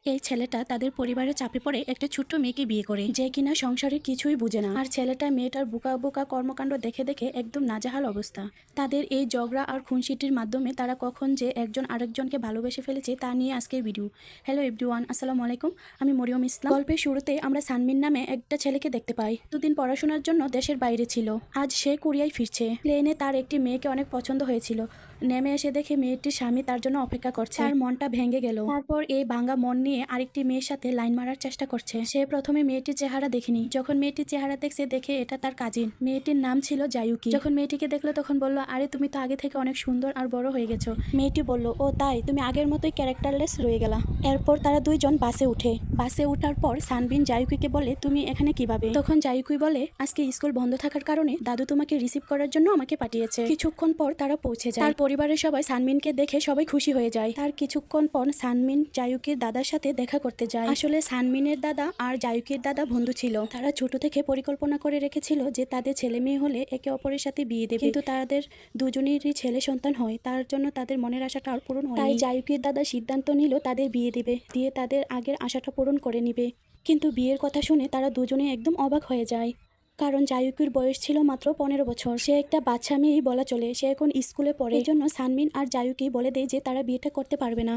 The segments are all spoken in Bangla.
এই ছেলেটা তাদের পরিবারের চাপে পড়ে একটা ছোট্ট মেয়েকে বিয়ে করে, যে কিনা সংসারে কিছুই বুঝে না। আর ছেলেটা মেয়েটার বোকা বোকা কর্মকাণ্ড দেখে দেখে একদম নাজেহাল অবস্থা। তাদের এই ঝগড়া আর খুনসিটির মাধ্যমে তারা কখন যে একজন আরেকজনকে ভালোবেসে ফেলেছে তা নিয়ে আজকের ভিডিও। হ্যালো এভরিওয়ান, আসসালামু আলাইকুম। আমি মরিয়ম ইসলাম। গল্পের শুরুতে আমরা সানমিন নামে একটা ছেলেকে দেখতে পাই। দুদিন পড়াশোনার জন্য দেশের বাইরে ছিল, আজ সে কোরিয়ায় ফিরছে। প্লেনে তার একটি মেয়েকে অনেক পছন্দ হয়েছিল। নেমে এসে দেখে মেয়েটির স্বামী তার জন্য অপেক্ষা করছে। তার মনটা ভেঙে গেল। তারপর এই ভাঙা মন নিয়ে আরেকটি মেয়ের সাথে লাইন মারার চেষ্টা করছে। সে প্রথমে মেয়েটির চেহারা দেখেনি। যখন মেয়েটির চেহারা দেখছে, দেখে এটা তার কাজিন। মেয়েটির নাম ছিল জায়ুকি। যখন মেয়েটিকে দেখলো তখন বলল, আরে তুমি তো আগে থেকে অনেক সুন্দর আর বড় হয়ে গেছো। মেয়েটি বলল, ও তাই, তুমি আগের মতোই ক্যারেক্টারলেস রয়ে গেলা। এরপর তারা দুইজন বাসে উঠে। বাসে উঠার পর সানবিন জায়ুকিকে বলে, তুমি এখানে কিভাবে? তখন জায়ুকি বলে, আজকে স্কুল বন্ধ থাকার কারণে দাদু তোমাকে রিসিভ করার জন্য আমাকে পাঠিয়েছে। কিছুক্ষণ পর তারা পৌঁছে যায়। তার পরিবারের সবাই সানমিনকে দেখে সবাই খুশি হয়ে যায়। তার কিছুক্ষণ পর সানমিন জায়ুকির দাদার সাথে দেখা করতে যায়। আসলে সানমিনের দাদা আর জায়ুকির দাদা বন্ধু ছিল। তারা ছোট থেকে পরিকল্পনা করে রেখেছিল যে তাদের ছেলে মেয়ে হলে একে অপরের সাথে বিয়ে দেবে, কিন্তু তাদের দুজনেরই ছেলে সন্তান হয়, তার জন্য তাদের মনের আশাটা আর পূরণ হয়। তাই জায়ুকির দাদা সিদ্ধান্ত নিল তাদের বিয়ে দেবে, দিয়ে তাদের আগের আশাটা পূরণ করে নিবে। কিন্তু বিয়ের কথা শুনে তারা দুজনে একদম অবাক হয়ে যায়, কারণ জায়ুকির বয়স ছিল মাত্র 15 বছর। সে একটা বাচ্চা মেয়েই বলা চলে। সে এখন স্কুলে পড়ে। এই জন্য সানমিন আর জায়ুকি বলে দেয় যে তারা বিয়েটা করতে পারবে না।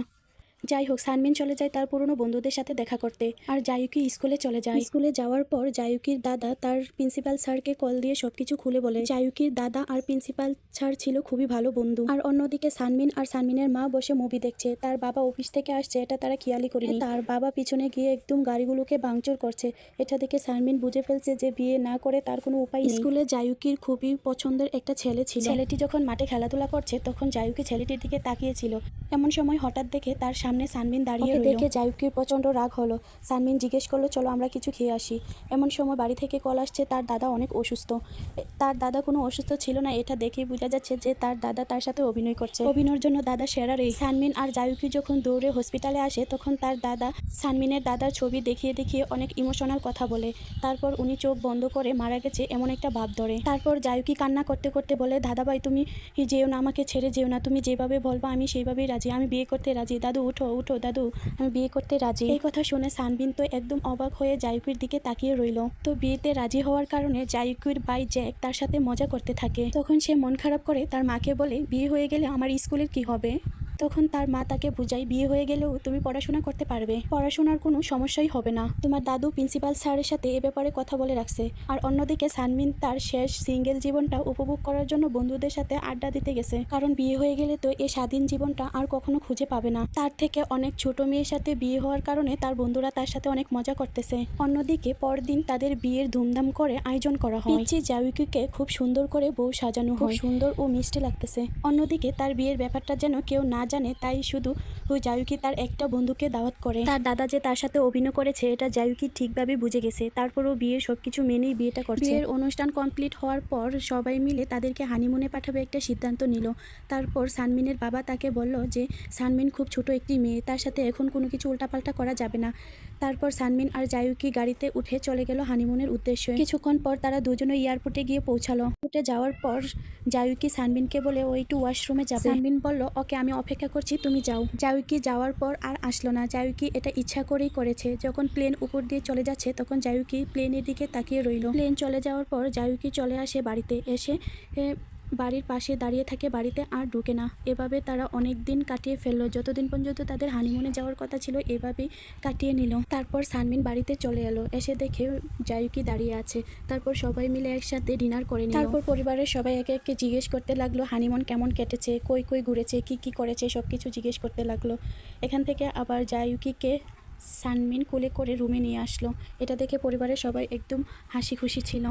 যাই হোক, সানমিন চলে যায় তার পুরনো বন্ধুদের সাথে দেখা করতে, আর জায়ুকি স্কুলে চলে যায়। স্কুলে যাওয়ার পর জায়ুকির দাদা তার প্রিন্সিপাল স্যারকে কল দিয়ে সবকিছু খুলে বলে। জায়ুকির দাদা আর প্রিন্সিপাল স্যার ছিল খুবই ভালো বন্ধু। আর অন্যদিকে সানমিন আর সানমিনের মা বসে মুভি দেখছে। তার বাবা অফিস থেকে আসছে, এটা তারা খেয়ালই করেনি। তার বাবা পিছনে গিয়ে একদম গাড়িগুলোকে ভাঙচুর করছে। এটা দেখে সানমিন বুঝে ফেলছে যে বিয়ে না করে তার কোনো উপায় নেই। স্কুলে জায়ুকির খুবই পছন্দের একটা ছেলে ছিল। ছেলেটি যখন মাঠে খেলাধুলা করছে তখন জায়ুকি ছেলেটির দিকে তাকিয়েছিল। এমন সময় হঠাৎ দেখে তার সামনে সানমিন দাঁড়িয়ে রইল। দেখে জায়ুকির প্রচন্ড রাগ হলো। সানমিন জিজ্ঞেস করলো, চলো আমরা কিছু খেয়ে আসি। এমন সময় বাড়ি থেকে কল আসছে তার দাদা অনেক অসুস্থ। তার দাদা কোনো অসুস্থ ছিল না, এটা দেখেই বোঝা যাচ্ছে যে তার দাদা তার সাথে অভিনয় করছে। অভিনয়ের জন্য দাদা সেরা রে। সানমিন আর জায়ুকি যখন দৌড়ে হসপিটালে আসে তখন তার দাদা সানমিনের দাদার ছবি দেখিয়ে দেখিয়ে অনেক ইমোশনাল কথা বলে। তারপর উনি চোখ বন্ধ করে মারা গেছে এমন একটা ভাব ধরে। তারপর জায়ুকি কান্না করতে করতে বলে, দাদাভাই তুমি যেও না, আমাকে ছেড়ে যেও না, তুমি যেভাবে বলবা আমি সেইভাবেই রাজি, আমি বিয়ে করতে রাজি। দাদু উঠো উঠো দাদু, আমি বিয়ে করতে রাজি। এই কথা শুনে সানবিন তো একদম অবাক হয়ে জায়ুকির দিকে তাকিয়ে রইল। তো বিয়েতে রাজি হওয়ার কারণে জায়ুকির ভাই জ্যাক তার সাথে মজা করতে থাকে। তখন সে মন খারাপ করে তার মাকে বলে, বিয়ে হয়ে গেলে আমার স্কুলের কি হবে? তখন তার মা তাকে বুঝায়, বিয়ে হয়ে গেলেও তুমি পড়াশোনা করতে পারবে, পড়াশোনার কোনো সমস্যাই হবে না। তোমার দাদু প্রিন্সিপাল স্যারের সাথে এ ব্যাপারে কথা বলে রাখছে। আর অন্যদিকে সানমিন তার শেষ সিঙ্গেল জীবনটা উপভোগ করার জন্য বন্ধুদের সাথে আড্ডা দিতে গেছে, কারণ বিয়ে হয়ে গেলে তো এই স্বাধীন জীবনটা আর কখনো খুঁজে পাবে না। তার থেকে অনেক ছোট মেয়ের সাথে বিয়ে হওয়ার কারণে তার বন্ধুরা তার সাথে অনেক মজা করতেছে। অন্যদিকে পরদিন তাদের বিয়ের ধুমধাম করে আয়োজন করা হয়। জায়ুকিকে খুব সুন্দর করে বউ সাজানো হয়, সুন্দর ও মিষ্টি লাগতেছে। অন্যদিকে তার বিয়ের ব্যাপারটা যেন কেউ না জানে, তাই শুধু জায়ুকি তার একটা বন্ধুকে দাওয়াত করে। তার দাদা যে তার সাথে অভিনয় করেছে এটা জায়ুকি ঠিকভাবে বুঝে গেছে। তারপরও বিয়ের সবকিছু মেনেই বিয়েটা করছে। বিয়ের অনুষ্ঠান কমপ্লিট হওয়ার পর সবাই মিলে তাদেরকে হানিমুনে পাঠাবে একটা সিদ্ধান্ত নিল। তারপর সানমিনের বাবা তাকে বলল যে সানমিন খুব ছোট একটি মেয়ে, তার সাথে এখন কোনো কিছু উল্টাপাল্টা করা যাবে না। তারপর সানমিন আর জায়ুকি গাড়িতে উঠে চলে গেল হানিমুনের উদ্দেশ্যে। কিছুক্ষণ পর তারা দুজনে এয়ারপোর্টে গিয়ে পৌঁছালো। উঠে যাওয়ার পর জায়ুকি সানমিনকে বলে ও একটু ওয়াশরুমে যাবে। সানমিন বলল, ওকে আমি অপেক্ষা করছি, তুমি যাও। জায়ুকি যাওয়ার পর আর আসলো না। জায়ুকি এটা ইচ্ছা করেই করেছে। যখন প্লেন উপর দিয়ে চলে যাচ্ছে তখন জায়ুকি প্লেনের দিকে তাকিয়ে রইল। প্লেন চলে যাওয়ার পর জায়ুকি চলে আসে বাড়িতে। এসে বাড়ির পাশে দাঁড়িয়ে থাকে, বাড়িতে আর ঢুকে না। এভাবে তারা অনেক দিন কাটিয়ে ফেললো। যতদিন পর্যন্ত তাদের হানিমুনে যাওয়ার কথা ছিল এভাবেই কাটিয়ে নিল। তারপর সানমিন বাড়িতে চলে এলো। এসে দেখে জায়ুকি দাঁড়িয়ে আছে। তারপর সবাই মিলে একসাথে ডিনার করে নিল। তারপর পরিবারের সবাই একে একে জিজ্ঞেস করতে লাগলো হানিমুন কেমন কেটেছে, কই কই ঘুরেছে, কি কি করেছে, সবকিছু জিজ্ঞেস করতে লাগলো। এখান থেকে আবার জায়ুকিকে সানমিন কোলে করে রুমে নিয়ে আসলো। এটা দেখে পরিবারের সবাই একদম হাসি খুশি ছিল।